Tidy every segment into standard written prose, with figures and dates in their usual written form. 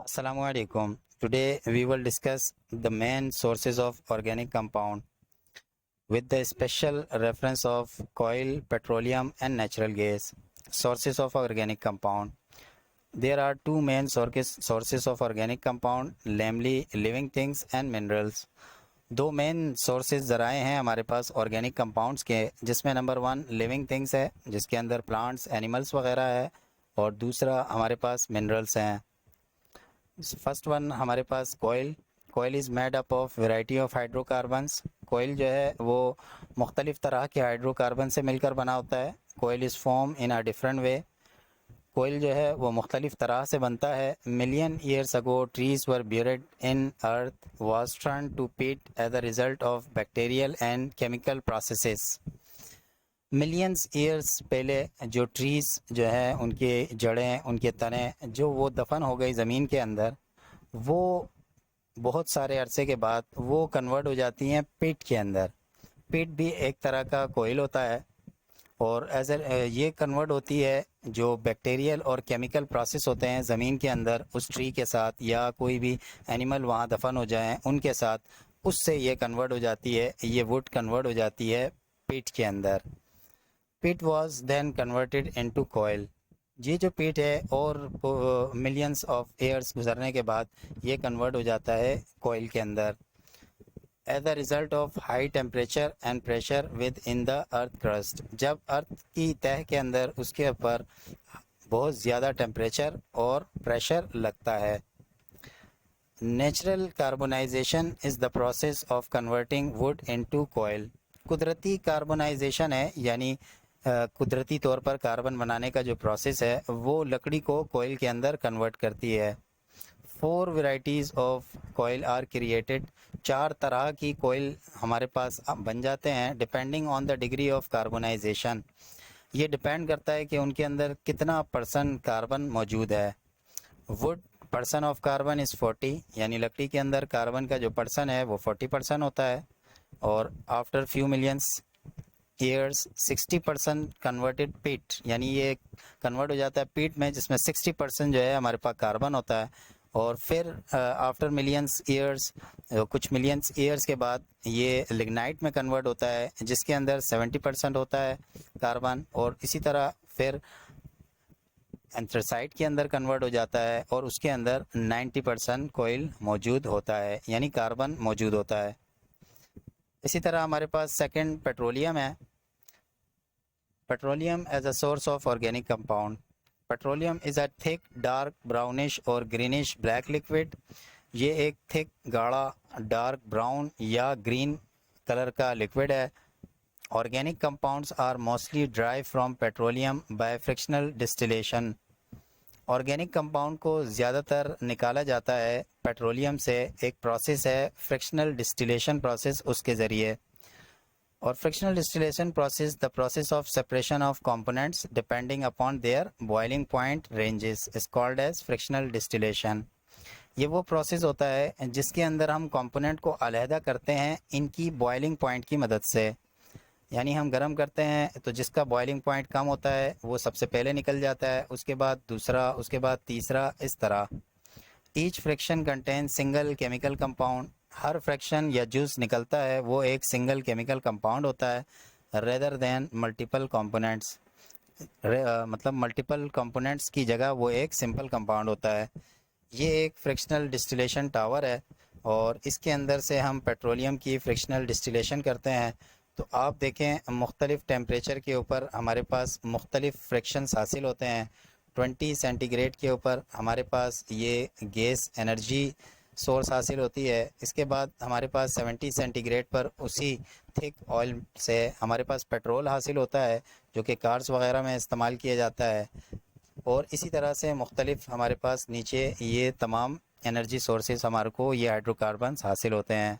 Assalamu alaikum. Today we will discuss the main sources of organic compound with the special reference of coal, petroleum and natural gas. Sources of organic compound. There are two main sources of organic compound, namely living things and minerals. दो main sources ज़राए हैं हमारे पास organic compounds के, जिसमें number one living things है जिसके अंदर plants animals वगैरह है, और दूसरा हमारे पास मिनरल्स हैं। फर्स्ट वन हमारे पास कोयल। Coal is made up of variety of hydrocarbons. कोयल जो है वो मुख्तलिफ़ तरह के हाइड्रोकार्बन से मिलकर बना होता है। Coal is form in a different way. कोयल जो है वो मुख्तलिफ़ तरह से बनता है। Million years ago trees were buried in earth was turn to peat as a result of bacterial and chemical processes. Millions years पहले जो ट्रीज़ जो है उनके जड़ें, उनके तने जो वो दफन हो गई ज़मीन के अंदर, वो बहुत सारे अरसे के बाद वो कन्वर्ट हो जाती हैं पीट के अंदर। पीट भी एक तरह का कोयल होता है, और एज ये कन्वर्ट होती है जो बैक्टीरियल और केमिकल प्रोसेस होते हैं ज़मीन के अंदर उस ट्री के साथ, या कोई भी एनिमल वहाँ दफन हो जाएं उनके साथ, उससे ये कन्वर्ट हो जाती है, ये वुड कन्वर्ट हो जाती है पीट के अंदर। पीट वॉज देन कन्वर्टेड इनटू कोयल। ये जो पीट है और मिलियंस ऑफ ईयर्स गुजरने के बाद ये कन्वर्ट हो जाता है कोयल के अंदर as the result of high temperature and pressure within the earth crust. जब अर्थ की तह के अंदर उसके ऊपर बहुत ज़्यादा टेम्परेचर और प्रेशर लगता है। Natural carbonisation is the process of converting wood into coal. कुदरती कार्बोनाइजेशन है, यानी कुदरती तौर पर कार्बन बनाने का जो प्रोसेस है वो लकड़ी को कोयल के अंदर कन्वर्ट करती है। 4 varieties of coal are created. 4 तरह की कोयल हमारे पास बन जाते हैं depending on the degree of carbonization. ये डिपेंड करता है कि उनके अंदर कितना % कार्बन मौजूद है। Would person of carbon is 40, यानी लकड़ी के अंदर कार्बन का जो पर्सन है वो 40% होता है। और after few millions years 60% converted पीट, यानी ये कन्वर्ट हो जाता है पीट में, जिसमें 60% जो है हमारे पास कार्बन होता है। और फिर आफ्टर मिलियंस ईयर्स, कुछ मिलियंस ईयर्स के बाद ये लिग्नाइट में कन्वर्ट होता है जिसके अंदर 70% होता है कार्बन। और इसी तरह फिर एंथ्रासाइट के अंदर कन्वर्ट हो जाता है और उसके अंदर 90% कोयल मौजूद होता है, यानी कार्बन मौजूद होता है। इसी तरह हमारे पास सेकंड पेट्रोलियम है। Petroleum as a source of organic compound. Petroleum is a thick dark brownish और ग्रीनिश ब्लैक लिक्विड। ये एक थिक गाढ़ा डार्क ब्राउन या ग्रीन कलर का लिक्विड है। Organic compounds are mostly derived from petroleum by frictional distillation. Organic compound को ज़्यादातर निकाला जाता है पेट्रोलियम से। एक प्रोसेस है फ्रिक्शनल डिस्टिलेशन प्रोसेस, उसके ज़रिए। और frictional distillation process the process of separation of components depending upon their boiling point ranges is called as frictional distillation. ये वो प्रोसेस होता है जिसके अंदर हम कंपोनेंट को अलहदा करते हैं इनकी बॉइलिंग पॉइंट की मदद से। यानी हम गर्म करते हैं तो जिसका बॉइलिंग पॉइंट कम होता है वो सबसे पहले निकल जाता है, उसके बाद दूसरा, उसके बाद तीसरा, इस तरह। Each friction contain single chemical compound. हर फ्रैक्शन या जूस निकलता है वो एक सिंगल केमिकल कंपाउंड होता है, रेदर देन मल्टीपल कंपोनेंट्स। मतलब मल्टीपल कंपोनेंट्स की जगह वो एक सिंपल कंपाउंड होता है। ये एक फ्रिक्शनल डिस्टिलेशन टावर है और इसके अंदर से हम पेट्रोलियम की फ्रिक्शनल डिस्टिलेशन करते हैं। तो आप देखें मुख्तलिफ़ टेम्परेचर के ऊपर हमारे पास मुख्तलिफ़ फ्रिक्शंस हासिल होते हैं। 20 सेंटीग्रेड के ऊपर हमारे पास ये गैस एनर्जी सोर्स हासिल होती है। इसके बाद हमारे पास 70 सेंटीग्रेड पर उसी थिक ऑयल से हमारे पास पेट्रोल हासिल होता है जो कि कार्स वगैरह में इस्तेमाल किया जाता है। और इसी तरह से मुख्तलिफ़ हमारे पास नीचे ये तमाम एनर्जी सोर्सेज हमारे को ये हाइड्रोकार्बन्स हासिल होते हैं।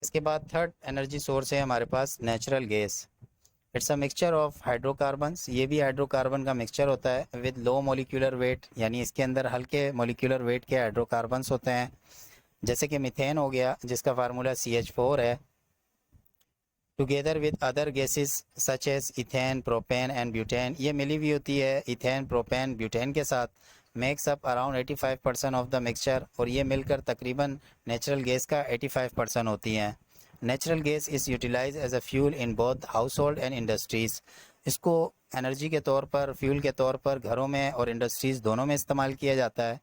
इसके बाद थर्ड एनर्जी सोर्स है हमारे पास natural gas. It's a mixture of hydrocarbons. ये भी हाइड्रोकार्बन का मिक्सचर होता है विद लो मोलिकुलर वेट, यानी इसके अंदर हल्के मोलिकुलर वेट के हाइड्रोकार्बन्स होते हैं, जैसे कि मीथेन हो गया जिसका फार्मूला CH4 है। Together with other gases such as ethane, propane and butane. ये मिली हुई होती है इथेन, प्रोपेन, ब्यूटेन के साथ। Makes up around 85% of the mixture, और ये मिलकर तकरीबन नेचुरल गैस का 85% होती हैं। Natural gas is utilize as a fuel in both household and industries. इसको एनर्जी के तौर पर, फ्यूल के तौर पर घरों में और इंडस्ट्रीज़ दोनों में इस्तेमाल किया जाता है।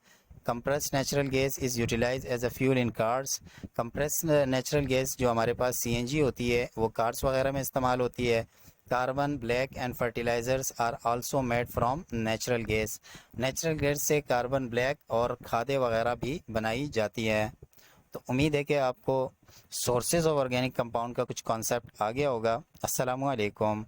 Compressed natural gas is utilize as a fuel in cars. Compressed natural gas जो हमारे पास सीएनजी होती है वो कार्स वगैरह में इस्तेमाल होती है। Carbon black and fertilizers are also made from natural gas. Natural gas से कार्बन ब्लैक और खादें वगैरह भी बनाई जाती हैं। तो उम्मीद है कि आपको सोर्सेज ऑफ ऑर्गेनिक कंपाउंड का कुछ कॉन्सेप्ट आ गया होगा। अस्सलामु अलैकुम।